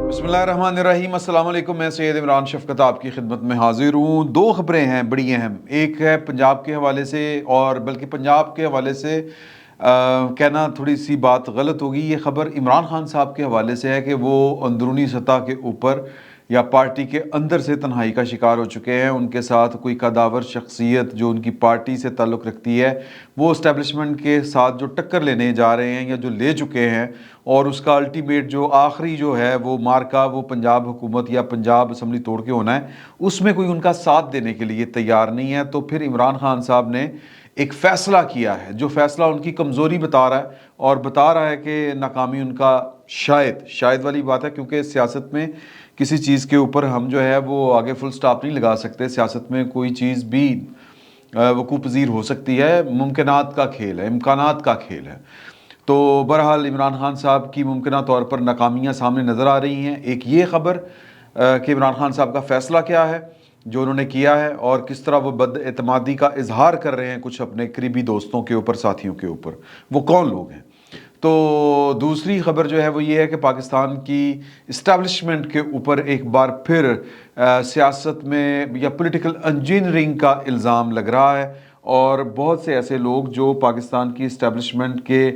بسم اللہ الرحمن الرحیم۔ السلام علیکم، میں سید عمران شفقت آپ کی خدمت میں حاضر ہوں۔ دو خبریں ہیں بڑی اہم، ایک ہے پنجاب کے حوالے سے، اور بلکہ پنجاب کے حوالے سے کہنا تھوڑی سی بات غلط ہوگی۔ یہ خبر عمران خان صاحب کے حوالے سے ہے کہ وہ اندرونی سطح کے اوپر یا پارٹی کے اندر سے تنہائی کا شکار ہو چکے ہیں۔ ان کے ساتھ کوئی قداور شخصیت جو ان کی پارٹی سے تعلق رکھتی ہے وہ اسٹیبلشمنٹ کے ساتھ جو ٹکر لینے جا رہے ہیں یا جو لے چکے ہیں، اور اس کا الٹیمیٹ جو آخری جو ہے وہ مارکا وہ پنجاب حکومت یا پنجاب اسمبلی توڑ کے ہونا ہے، اس میں کوئی ان کا ساتھ دینے کے لیے تیار نہیں ہے۔ تو پھر عمران خان صاحب نے ایک فیصلہ کیا ہے جو فیصلہ ان کی کمزوری بتا رہا ہے، اور بتا رہا ہے کہ ناکامی ان کا شاید والی بات ہے، کیونکہ سیاست میں کسی چیز کے اوپر ہم جو ہے وہ آگے فل سٹاپ نہیں لگا سکتے۔ سیاست میں کوئی چیز بھی وقوع پذیر ہو سکتی ہے، ممکنات کا کھیل ہے، امکانات کا کھیل ہے۔ تو بہرحال عمران خان صاحب کی ممکنہ طور پر ناکامیاں سامنے نظر آ رہی ہیں۔ ایک یہ خبر کہ عمران خان صاحب کا فیصلہ کیا ہے جو انہوں نے کیا ہے، اور کس طرح وہ بد اعتمادی کا اظہار کر رہے ہیں کچھ اپنے قریبی دوستوں کے اوپر، ساتھیوں کے اوپر، وہ کون لوگ ہیں۔ تو دوسری خبر جو ہے وہ یہ ہے کہ پاکستان کی اسٹیبلشمنٹ کے اوپر ایک بار پھر سیاست میں یا پولیٹیکل انجینئرنگ کا الزام لگ رہا ہے، اور بہت سے ایسے لوگ جو پاکستان کی اسٹیبلشمنٹ کے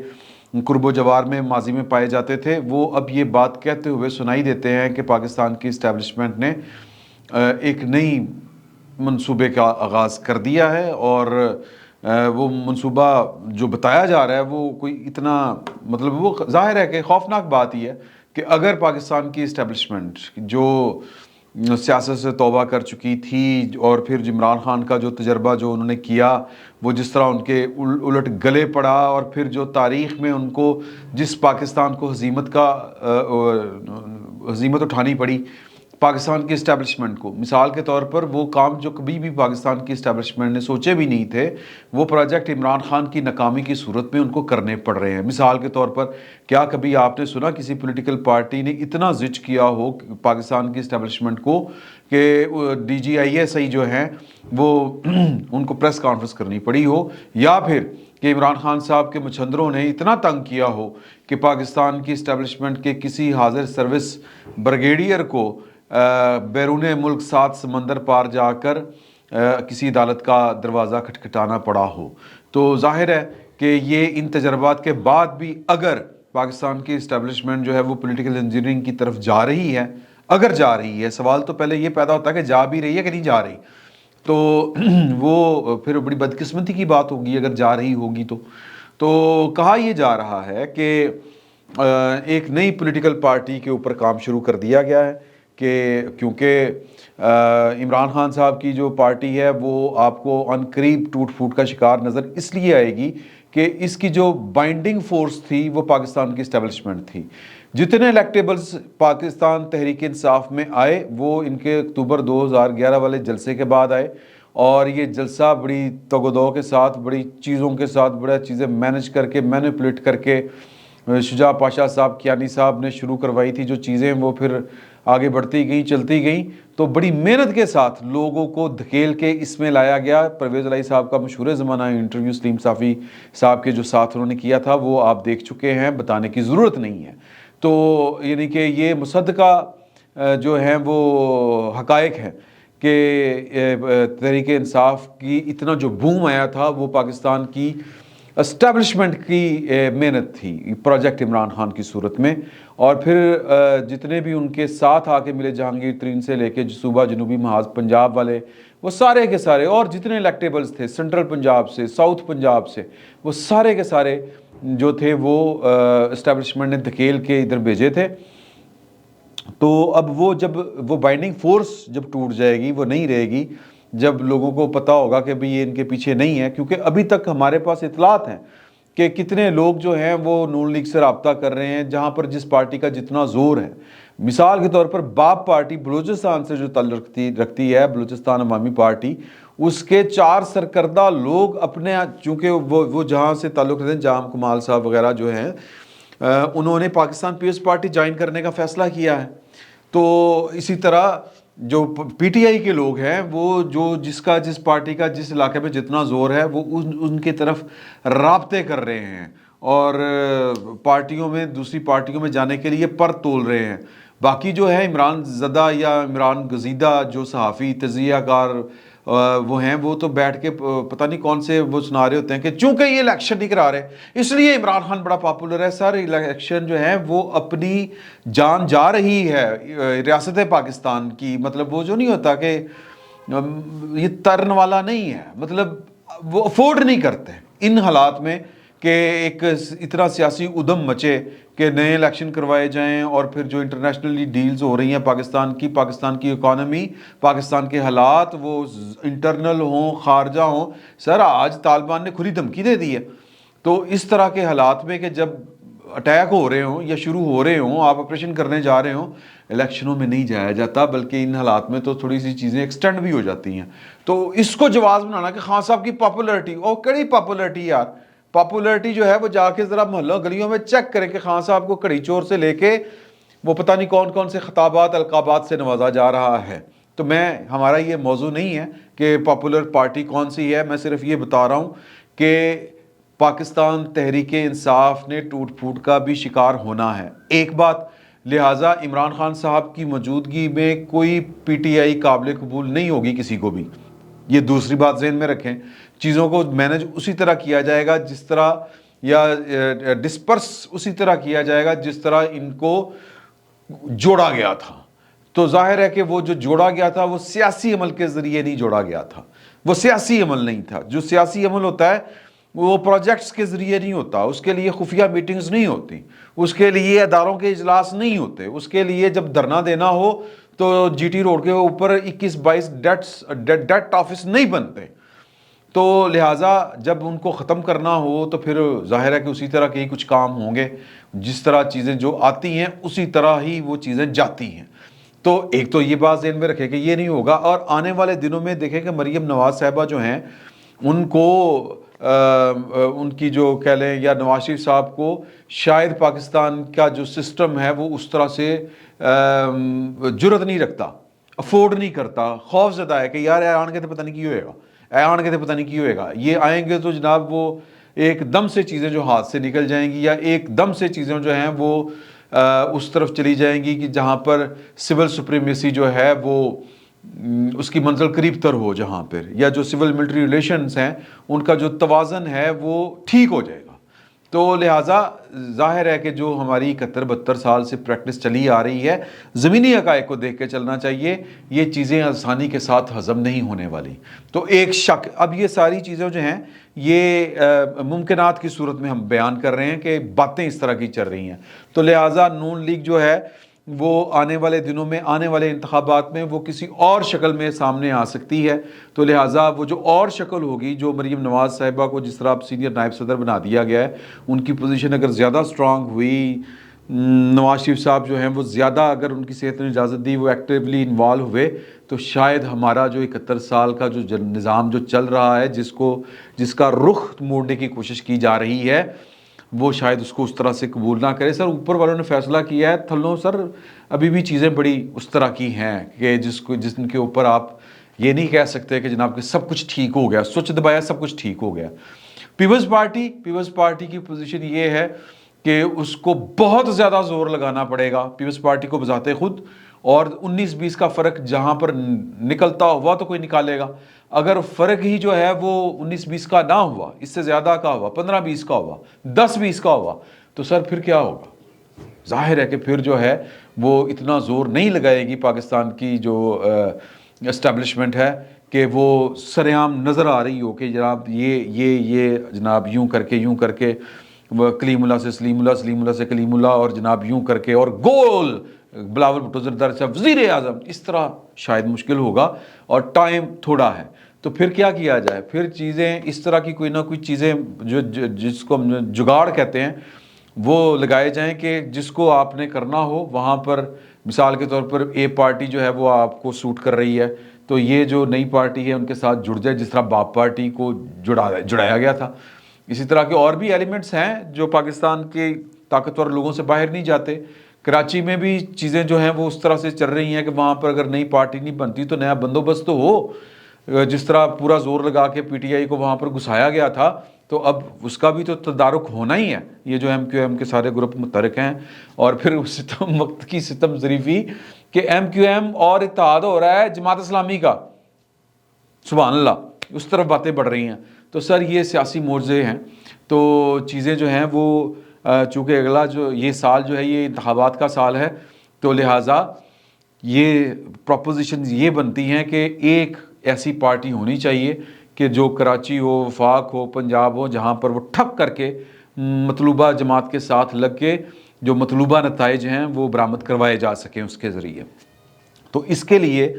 قرب و جوار میں ماضی میں پائے جاتے تھے، وہ اب یہ بات کہتے ہوئے سنائی دیتے ہیں کہ پاکستان کی اسٹیبلشمنٹ نے ایک نئی منصوبے کا آغاز کر دیا ہے، اور وہ منصوبہ جو بتایا جا رہا ہے وہ کوئی اتنا مطلب وہ ظاہر ہے کہ خوفناک بات ہی ہے کہ اگر پاکستان کی اسٹیبلشمنٹ جو سیاست سے توبہ کر چکی تھی، اور پھر عمران خان کا جو تجربہ جو انہوں نے کیا، وہ جس طرح ان کے الٹ گلے پڑا، اور پھر جو تاریخ میں ان کو جس پاکستان کو ہزیمت اٹھانی پڑی پاکستان کی اسٹیبلشمنٹ کو، مثال کے طور پر وہ کام جو کبھی بھی پاکستان کی اسٹیبلشمنٹ نے سوچے بھی نہیں تھے، وہ پروجیکٹ عمران خان کی ناکامی کی صورت میں ان کو کرنے پڑ رہے ہیں۔ مثال کے طور پر کیا کبھی آپ نے سنا کسی پولیٹیکل پارٹی نے اتنا زج کیا ہو پاکستان کی اسٹیبلشمنٹ کو کہ D G I S I جو ہیں وہ ان کو پریس کانفرنس کرنی پڑی ہو، یا پھر کہ عمران خان صاحب کے مچھندروں نے اتنا تنگ کیا ہو کہ پاکستان کی اسٹیبلشمنٹ کے کسی حاضر سروس بریگیڈیئر کو بیرون ملک 7 سمندر پار جا کر کسی عدالت کا دروازہ کھٹکھٹانا پڑا ہو۔ تو ظاہر ہے کہ یہ ان تجربات کے بعد بھی اگر پاکستان کی اسٹیبلشمنٹ جو ہے وہ پولیٹیکل انجینئرنگ کی طرف جا رہی ہے، اگر جا رہی ہے، سوال تو پہلے یہ پیدا ہوتا ہے کہ جا بھی رہی ہے کہ نہیں جا رہی، تو وہ پھر بڑی بدقسمتی کی بات ہوگی اگر جا رہی ہوگی۔ تو کہا یہ جا رہا ہے کہ ایک نئی پولیٹیکل پارٹی کے اوپر کام شروع کر دیا گیا ہے، کہ کیونکہ عمران خان صاحب کی جو پارٹی ہے وہ آپ کو عن قریب ٹوٹ پھوٹ کا شکار نظر اس لیے آئے گی کہ اس کی جو بائنڈنگ فورس تھی وہ پاکستان کی اسٹیبلشمنٹ تھی۔ جتنے الیکٹیبلز پاکستان تحریک انصاف میں آئے وہ ان کے اکتوبر 2011 والے جلسے کے بعد آئے، اور یہ جلسہ بڑی تگ و دو کے ساتھ، بڑی چیزوں کے ساتھ، بڑا چیزیں مینج کر کے، مینیپولیٹ کر کے شجاع پاشا صاحب، کیانی صاحب نے شروع کروائی تھی جو چیزیں، وہ پھر آگے بڑھتی گئیں، چلتی گئیں۔ تو بڑی محنت کے ساتھ لوگوں کو دھکیل کے اس میں لایا گیا۔ پرویز الہی صاحب کا مشہور زمانہ انٹرویو سلیم صافی صاحب کے جو ساتھ انہوں نے کیا تھا وہ آپ دیکھ چکے ہیں، بتانے کی ضرورت نہیں ہے۔ تو یعنی کہ یہ مصدقہ جو ہیں وہ حقائق ہیں کہ تحریک انصاف کی اتنا جو بوم آیا تھا وہ پاکستان کی اسٹیبلشمنٹ کی محنت تھی پروجیکٹ عمران خان کی صورت میں، اور پھر جتنے بھی ان کے ساتھ آ کے ملے، جہانگیر ترین سے لے کے صوبہ جنوبی محاذ پنجاب والے، وہ سارے کے سارے، اور جتنے الیکٹیبلز تھے سینٹرل پنجاب سے، ساؤتھ پنجاب سے، وہ سارے کے سارے جو تھے وہ اسٹیبلشمنٹ نے دھکیل کے ادھر بھیجے تھے۔ تو اب وہ جب وہ بائنڈنگ فورس جب ٹوٹ جائے گی، وہ نہیں رہے گی، جب لوگوں کو پتہ ہوگا کہ بھئی یہ ان کے پیچھے نہیں ہے، کیونکہ ابھی تک ہمارے پاس اطلاعات ہیں کہ کتنے لوگ جو ہیں وہ نون لیگ سے رابطہ کر رہے ہیں، جہاں پر جس پارٹی کا جتنا زور ہے۔ مثال کے طور پر باپ پارٹی بلوچستان سے جو تعلق رکھتی ہے، بلوچستان عوامی پارٹی، اس کے 4 سرکردہ لوگ اپنے، چونکہ وہ جہاں سے تعلق رکھتے ہیں، جام کمال صاحب وغیرہ جو ہیں، انہوں نے پاکستان پیپلز پارٹی جوائن کرنے کا فیصلہ کیا ہے۔ تو اسی طرح جو پی ٹی آئی کے لوگ ہیں، وہ جس پارٹی کا جس علاقے میں جتنا زور ہے وہ ان کی طرف رابطے کر رہے ہیں، اور پارٹیوں میں، دوسری پارٹیوں میں جانے کے لیے پر تول رہے ہیں۔ باقی جو ہے عمران زدہ یا عمران گزیدہ جو صحافی تجزیہ کار وہ ہیں، وہ تو بیٹھ کے پتہ نہیں کون سے وہ سنا رہے ہوتے ہیں کہ چونکہ یہ الیکشن نہیں کرا رہے اس لیے عمران خان بڑا پاپولر ہے. سر الیکشن جو ہے وہ اپنی جان جا رہی ہے ریاست پاکستان کی، مطلب وہ جو نہیں ہوتا کہ یہ ترن والا نہیں ہے، مطلب وہ افورڈ نہیں کرتے ان حالات میں کہ ایک اتنا سیاسی ادم مچے کہ نئے الیکشن کروائے جائیں، اور پھر جو انٹرنیشنلی ڈیلز ہو رہی ہیں پاکستان کی اکانومی، پاکستان کے حالات، وہ انٹرنل ہوں خارجہ ہوں. سر آج طالبان نے کھلی دھمکی دے دی ہے. تو اس طرح کے حالات میں کہ جب اٹیک ہو رہے ہوں یا شروع ہو رہے ہوں، آپ آپریشن کرنے جا رہے ہوں، الیکشنوں میں نہیں جایا جاتا، بلکہ ان حالات میں تو تھوڑی سی چیزیں ایکسٹینڈ بھی ہو جاتی ہیں. تو اس کو جواز بنانا کہ خان صاحب کی پاپولرٹی، اور کڑی پاپولرٹی یار، پاپولرٹی جو ہے وہ جا کے ذرا محلہ گلیوں میں چیک کریں کہ خان صاحب کو کڑی چور سے لے کے وہ پتہ نہیں کون کون سے خطابات القابات سے نوازا جا رہا ہے. تو ہمارا یہ موضوع نہیں ہے کہ پاپولر پارٹی کون سی ہے، میں صرف یہ بتا رہا ہوں کہ پاکستان تحریک انصاف نے ٹوٹ پھوٹ کا بھی شکار ہونا ہے. ایک بات، لہٰذا عمران خان صاحب کی موجودگی میں کوئی پی ٹی آئی قابل قبول نہیں ہوگی کسی کو بھی. یہ دوسری بات ذہن میں رکھیں. چیزوں کو مینج اسی طرح کیا جائے گا جس طرح، یا ڈسپرس اسی طرح کیا جائے گا جس طرح ان کو جوڑا گیا تھا. تو ظاہر ہے کہ وہ جو جوڑا گیا تھا وہ سیاسی عمل کے ذریعے نہیں جوڑا گیا تھا، وہ سیاسی عمل نہیں تھا. جو سیاسی عمل ہوتا ہے وہ پروجیکٹس کے ذریعے نہیں ہوتا، اس کے لیے خفیہ میٹنگز نہیں ہوتی، اس کے لیے اداروں کے اجلاس نہیں ہوتے، اس کے لیے جب دھرنا دینا ہو تو جی ٹی روڈ کے اوپر 21-22 ڈیٹ آفس نہیں بنتے. تو لہٰذا جب ان کو ختم کرنا ہو تو پھر ظاہر ہے کہ اسی طرح کے ہی کچھ کام ہوں گے، جس طرح چیزیں جو آتی ہیں اسی طرح ہی وہ چیزیں جاتی ہیں. تو ایک تو یہ بات ذہن میں رکھے کہ یہ نہیں ہوگا. اور آنے والے دنوں میں دیکھیں کہ مریم نواز صاحبہ جو ہیں ان کو ان کی جو کہہ لیں یا نواز شریف صاحب کو شاید پاکستان کا جو سسٹم ہے وہ اس طرح سے جرت نہیں رکھتا، افورڈ نہیں کرتا، خوف زدہ ہے کہ یار آن کے تو پتہ نہیں کی ہوئے گا، آن کے تو پتہ نہیں کی ہوئے گا. یہ آئیں گے تو جناب وہ ایک دم سے چیزیں جو ہاتھ سے نکل جائیں گی، یا ایک دم سے چیزیں جو ہیں وہ اس طرف چلی جائیں گی کہ جہاں پر سول سپریمیسی جو ہے وہ اس کی منزل قریب تر ہو، جہاں پر یا جو سول ملٹری ریلیشنز ہیں ان کا جو توازن ہے وہ ٹھیک ہو جائے گا. تو لہٰذا ظاہر ہے کہ جو ہماری 71-72 سال سے پریکٹس چلی آ رہی ہے، زمینی حقائق کو دیکھ کے چلنا چاہیے. یہ چیزیں آسانی کے ساتھ ہضم نہیں ہونے والی. تو ایک شک، اب یہ ساری چیزیں جو ہیں یہ ممکنات کی صورت میں ہم بیان کر رہے ہیں کہ باتیں اس طرح کی چل رہی ہیں. تو لہٰذا نون لیگ جو ہے وہ آنے والے دنوں میں، آنے والے انتخابات میں وہ کسی اور شکل میں سامنے آ سکتی ہے. تو لہٰذا وہ جو اور شکل ہوگی، جو مریم نواز صاحبہ کو جس طرح اب سینئر نائب صدر بنا دیا گیا ہے، ان کی پوزیشن اگر زیادہ سٹرانگ ہوئی، نواز شریف صاحب جو ہیں وہ زیادہ اگر ان کی صحت نے اجازت دی وہ ایکٹیولی انوالو ہوئے، تو شاید ہمارا جو 71 سال کا جو نظام جو چل رہا ہے، جس کا رخ موڑنے کی کوشش کی جا رہی ہے، وہ شاید اس کو اس طرح سے قبول نہ کرے. سر اوپر والوں نے فیصلہ کیا ہے، تھلوں سر ابھی بھی چیزیں بڑی اس طرح کی ہیں کہ جن کے اوپر آپ یہ نہیں کہہ سکتے کہ جناب کہ سب کچھ ٹھیک ہو گیا، سوئچ دبایا سب کچھ ٹھیک ہو گیا. پیپلز پارٹی کی پوزیشن یہ ہے کہ اس کو بہت زیادہ زور لگانا پڑے گا پیپلز پارٹی کو بذات خود، اور 19-20 کا فرق جہاں پر نکلتا ہوا تو کوئی نکالے گا. اگر فرق ہی جو ہے وہ 19-20 کا نہ ہوا، اس سے زیادہ کا ہوا، 15-20 کا ہوا، 10-20 کا ہوا، تو سر پھر کیا ہوگا؟ ظاہر ہے کہ پھر جو ہے وہ اتنا زور نہیں لگائے گی پاکستان کی جو اسٹیبلشمنٹ ہے کہ وہ سر عام نظر آ رہی ہو کہ جناب یہ جناب یوں کر کے کلیم اللہ سے سلیم اللہ، سلیم اللہ سے کلیم اللہ، اور جناب یوں کر کے اور گول بلاول بھٹو زرداری صاحب وزیر اعظم، اس طرح شاید مشکل ہوگا اور ٹائم تھوڑا ہے. تو پھر کیا کیا جائے؟ پھر چیزیں اس طرح کی کوئی نہ کوئی چیزیں جس کو ہم جگاڑ کہتے ہیں وہ لگائے جائیں کہ جس کو آپ نے کرنا ہو وہاں پر. مثال کے طور پر اے پارٹی جو ہے وہ آپ کو سوٹ کر رہی ہے، تو یہ جو نئی پارٹی ہے ان کے ساتھ جڑ جائے، جس طرح باپ پارٹی کو جڑایا گیا تھا. اسی طرح کے اور بھی ایلیمنٹس ہیں جو پاکستان کے طاقتور لوگوں سے باہر نہیں جاتے. کراچی میں بھی چیزیں جو ہیں وہ اس طرح سے چل رہی ہیں کہ وہاں پر اگر نئی پارٹی نہیں بنتی تو نیا بندوبست تو ہو. جس طرح پورا زور لگا کے پی ٹی آئی کو وہاں پر گھسایا گیا تھا، تو اب اس کا بھی تو تدارک ہونا ہی ہے. یہ جو ایم کیو ایم کے سارے گروپ متحرک ہیں اور پھر ستم وقت کی ستم ظریفی کہ ایم کیو ایم اور اتحاد ہو رہا ہے جماعت اسلامی کا. سبحان اللہ, اس طرف باتیں بڑھ رہی ہیں. تو سر یہ سیاسی معجزے ہیں. تو چیزیں جو ہیں وہ چونکہ اگلا جو یہ سال جو ہے یہ انتخابات کا سال ہے, تو لہٰذا یہ پروپوزیشنز یہ بنتی ہیں کہ ایک ایسی پارٹی ہونی چاہیے کہ جو کراچی ہو, وفاق ہو, پنجاب ہو, جہاں پر وہ ٹھپ کر کے مطلوبہ جماعت کے ساتھ لگ کے جو مطلوبہ نتائج ہیں وہ برآمد کروائے جا سکیں اس کے ذریعے. تو اس کے لیے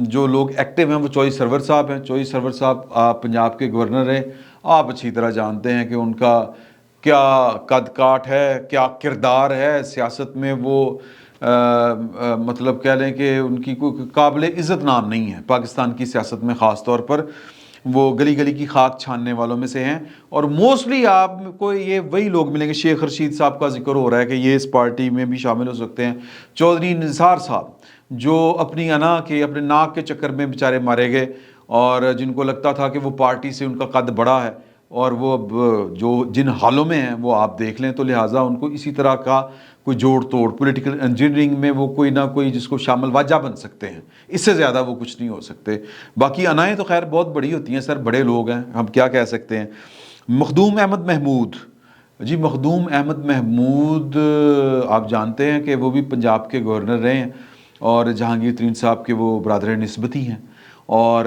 جو لوگ ایکٹیو ہیں وہ چوہی سرور صاحب ہیں. چوہی سرور صاحب آپ پنجاب کے گورنر ہیں, آپ اچھی طرح جانتے ہیں کہ ان کا کیا قد کاٹ ہے, کیا کردار ہے سیاست میں. وہ مطلب کہہ لیں کہ ان کی کوئی قابل عزت نام نہیں ہے پاکستان کی سیاست میں. خاص طور پر وہ گلی گلی کی خاک چھاننے والوں میں سے ہیں, اور موسٹلی آپ کو یہ وہی لوگ ملیں گے. شیخ رشید صاحب کا ذکر ہو رہا ہے کہ یہ اس پارٹی میں بھی شامل ہو سکتے ہیں. چودھری نثار صاحب جو اپنی انا کے اپنے ناک کے چکر میں بیچارے مارے گئے, اور جن کو لگتا تھا کہ وہ پارٹی سے ان کا قد بڑا ہے, اور وہ جو جن حالوں میں ہیں وہ آپ دیکھ لیں. تو لہٰذا ان کو اسی طرح کا کوئی جوڑ توڑ پولیٹیکل انجینئرنگ میں وہ کوئی نہ کوئی جس کو شامل واجہ بن سکتے ہیں, اس سے زیادہ وہ کچھ نہیں ہو سکتے. باقی انائیں تو خیر بہت بڑی ہوتی ہیں سر, بڑے لوگ ہیں, ہم کیا کہہ سکتے ہیں. مخدوم احمد محمود, جی مخدوم احمد محمود آپ جانتے ہیں کہ وہ بھی پنجاب کے گورنر رہے ہیں, اور جہانگیر ترین صاحب کے وہ برادر نسبتی ہیں, اور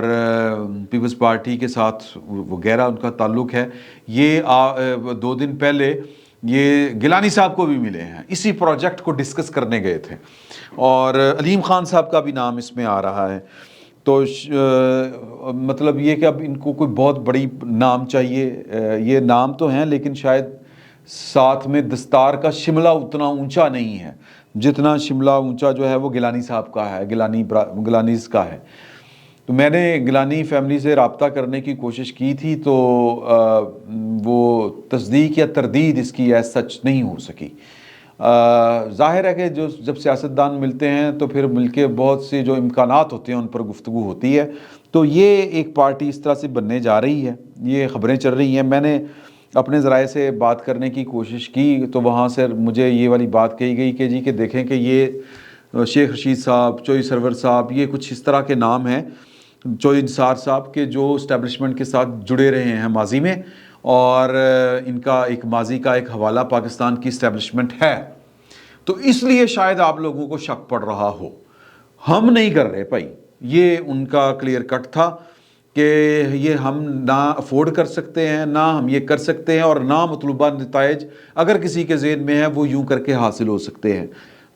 پیپلز پارٹی کے ساتھ وغیرہ ان کا تعلق ہے. یہ 2 دن پہلے یہ گیلانی صاحب کو بھی ملے ہیں, اسی پروجیکٹ کو ڈسکس کرنے گئے تھے, اور علیم خان صاحب کا بھی نام اس میں آ رہا ہے. تو مطلب یہ کہ اب ان کو کوئی بہت بڑی نام چاہیے. یہ نام تو ہیں لیکن شاید ساتھ میں دستار کا شملہ اتنا اونچا نہیں ہے جتنا شملہ اونچا جو ہے وہ گیلانی صاحب کا ہے, گیلانیز کا ہے. تو میں نے گیلانی فیملی سے رابطہ کرنے کی کوشش کی تھی, تو وہ تصدیق یا تردید اس کی ایز سچ نہیں ہو سکی. ظاہر ہے کہ جب سیاستدان ملتے ہیں تو پھر مل کے بہت سے جو امکانات ہوتے ہیں ان پر گفتگو ہوتی ہے. تو یہ ایک پارٹی اس طرح سے بننے جا رہی ہے, یہ خبریں چل رہی ہیں. میں نے اپنے ذرائع سے بات کرنے کی کوشش کی تو وہاں سے مجھے یہ والی بات کہی گئی کہ جی کہ دیکھیں کہ یہ شیخ رشید صاحب, چوہی سرور صاحب, یہ کچھ اس طرح کے نام ہیں, چوہی نثار صاحب کے جو اسٹیبلشمنٹ کے ساتھ جڑے رہے ہیں ماضی میں, اور ان کا ایک ماضی کا ایک حوالہ پاکستان کی اسٹیبلشمنٹ ہے. تو اس لیے شاید آپ لوگوں کو شک پڑ رہا ہو. ہم نہیں کر رہے بھائی, یہ ان کا کلیئر کٹ تھا کہ یہ ہم نہ افورڈ کر سکتے ہیں, نہ ہم یہ کر سکتے ہیں, اور نہ مطلوبہ نتائج اگر کسی کے ذہن میں ہے وہ یوں کر کے حاصل ہو سکتے ہیں.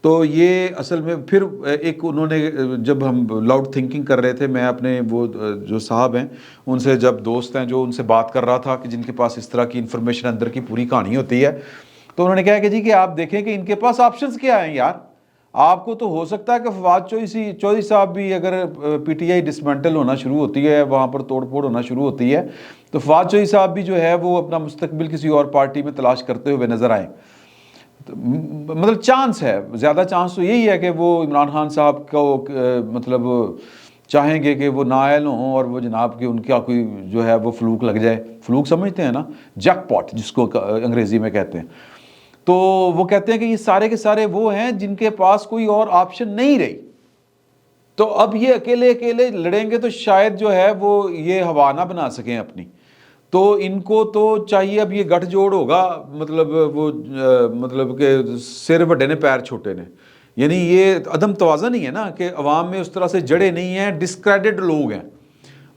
تو یہ اصل میں پھر ایک انہوں نے جب ہم لاؤڈ تھنکنگ کر رہے تھے, میں اپنے وہ جو صاحب ہیں ان سے, جب دوست ہیں جو ان سے بات کر رہا تھا کہ جن کے پاس اس طرح کی انفارمیشن اندر کی پوری کہانی ہوتی ہے, تو انہوں نے کہا کہ جی کہ آپ دیکھیں کہ ان کے پاس آپشنز کیا ہیں یار. آپ کو تو ہو سکتا ہے کہ فواد چودھری صاحب بھی اگر پی ٹی آئی ڈسمنٹل ہونا شروع ہوتی ہے, وہاں پر توڑ پھوڑ ہونا شروع ہوتی ہے, تو فواد چودھری صاحب بھی جو ہے وہ اپنا مستقبل کسی اور پارٹی میں تلاش کرتے ہوئے نظر آئیں. مطلب چانس ہے, زیادہ چانس تو یہی ہے کہ وہ عمران خان صاحب کو مطلب چاہیں گے کہ وہ نااہل ہوں, اور وہ جناب کہ ان کا کوئی جو ہے وہ فلوک لگ جائے. فلوک سمجھتے ہیں نا, جیک پاٹ جس کو انگریزی میں کہتے ہیں. تو وہ کہتے ہیں کہ یہ سارے کے سارے وہ ہیں جن کے پاس کوئی اور آپشن نہیں رہی. تو اب یہ اکیلے لڑیں گے تو شاید جو ہے وہ یہ ہوا نہ بنا سکیں اپنی. تو ان کو تو چاہیے اب یہ گٹھ جوڑ ہوگا, مطلب وہ مطلب کہ سر بڑے نے پیر چھوٹے نے, یعنی یہ عدم توازن ہی ہے نا کہ عوام میں اس طرح سے جڑے نہیں ہیں, ڈسکریڈٹ لوگ ہیں.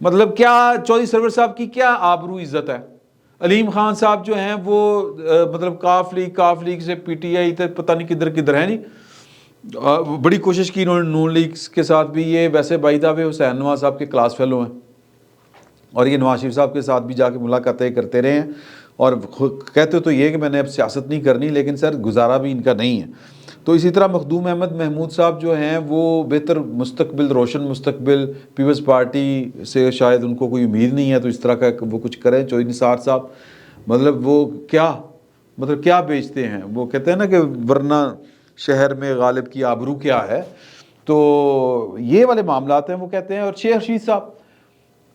مطلب کیا چودھری سرور صاحب کی کیا آبرو عزت ہے. علیم خان صاحب جو ہیں وہ مطلب کاف لیگ سے پی ٹی آئی تک پتہ نہیں کدھر ہیں. نہیں بڑی کوشش کی انہوں نے نون لیگ کے ساتھ بھی. یہ ویسے بائی دا وے حسین نواز صاحب کے کلاس فیلو ہیں, اور یہ نواز شریف صاحب کے ساتھ بھی جا کے ملاقاتیں کرتے رہے ہیں, اور کہتے تو یہ کہ میں نے اب سیاست نہیں کرنی, لیکن سر گزارا بھی ان کا نہیں ہے. تو اسی طرح مخدوم احمد محمود صاحب جو ہیں وہ بہتر مستقبل, روشن مستقبل پیپلز پارٹی سے شاید ان کو کوئی امید نہیں ہے, تو اس طرح کا وہ کچھ کریں. چودھری نثار صاحب مطلب وہ کیا بیچتے ہیں, وہ کہتے ہیں نا کہ ورنہ شہر میں غالب کی آبرو کیا ہے. تو یہ والے معاملات ہیں وہ کہتے ہیں. اور شیخ رشید صاحب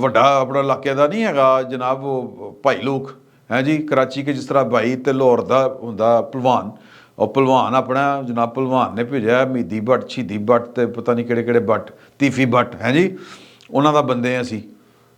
ਵੱਡਾ ਆਪਣਾ ਇਲਾਕੇ ਦਾ ਨਹੀਂ ਹੈਗਾ ਜਨਾਬ ਉਹ ਭਾਈ ਲੋਕ ਹੈ ਜੀ, ਕਰਾਚੀ ਕੇ ਜਿਸ ਤਰ੍ਹਾਂ ਭਾਈ ਤੇ ਲਾਹੌਰ ਦਾ ਹੁੰਦਾ ਭਲਵਾਨ, ਉਹ ਭਲਵਾਨ ਆਪਣਾ ਜਨਾਬ ਭਲਵਾਨ ਨੇ ਭੇਜਿਆ ਮੀਦੀ ਭੱਟ, ਸ਼ਹੀਦੀ ਭੱਟ ਤੇ ਪਤਾ ਨਹੀਂ ਕਿਹੜੇ ਕਿਹੜੇ ਭੱਟ, ਤੀਫੀ ਭੱਟ ਹੈ ਜੀ, ਉਹਨਾਂ ਦਾ ਬੰਦੇ ਅਸੀਂ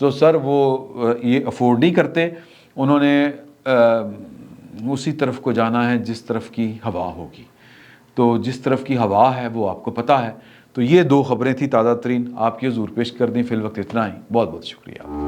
تو سر وہ یہ افورڈ نہیں کرتے، انہوں نے اسی طرف کو جانا ہے جس طرف کی ہوا ہوگی، تو جس طرف کی ہوا ہے وہ آپ کو پتہ ہے۔ تو یہ 2 خبریں تھیں تازہ ترین، آپ کی حضور پیش کر دیں، فی الوقت اتنا ہی، بہت بہت شکریہ۔